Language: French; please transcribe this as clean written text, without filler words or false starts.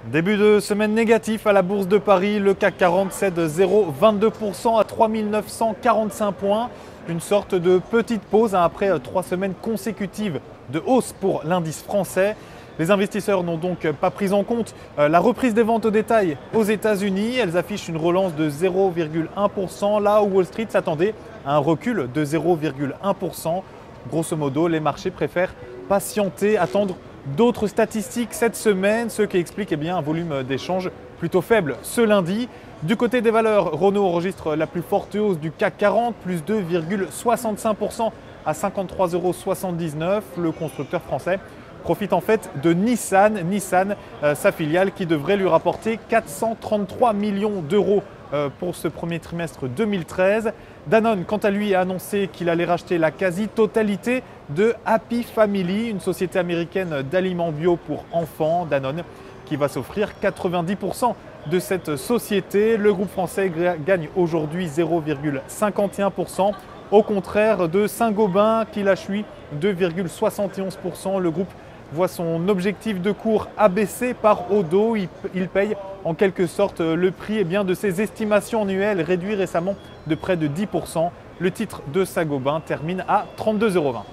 Début de semaine négatif à la Bourse de Paris, le CAC 40 cède 0,22% à 3 945 points. Une sorte de petite pause après 3 semaines consécutives de hausse pour l'indice français. Les investisseurs n'ont donc pas pris en compte la reprise des ventes au détail aux États-Unis. Elles affichent une relance de 0,1%, là où Wall Street s'attendait à un recul de 0,1%. Grosso modo, les marchés préfèrent patienter, attendre d'autres statistiques cette semaine, ce qui explique un volume d'échanges plutôt faible ce lundi. Du côté des valeurs, Renault enregistre la plus forte hausse du CAC 40, plus 2,65% à 53,79 €. Le constructeur français profite en fait de Nissan, sa filiale, qui devrait lui rapporter 433 millions d'euros pour ce premier trimestre 2013. Danone, quant à lui, a annoncé qu'il allait racheter la quasi-totalité de Happy Family, une société américaine d'aliments bio pour enfants. Danone qui va s'offrir 90% de cette société. Le groupe français gagne aujourd'hui 0,51%, au contraire de Saint-Gobain qui lâche lui 2,71%. Le groupe voit son objectif de cours abaissé par Odo. Il paye en quelque sorte le prix de ses estimations annuelles réduites récemment de près de 10%. Le titre de Saint-Gobain termine à 32,20 €.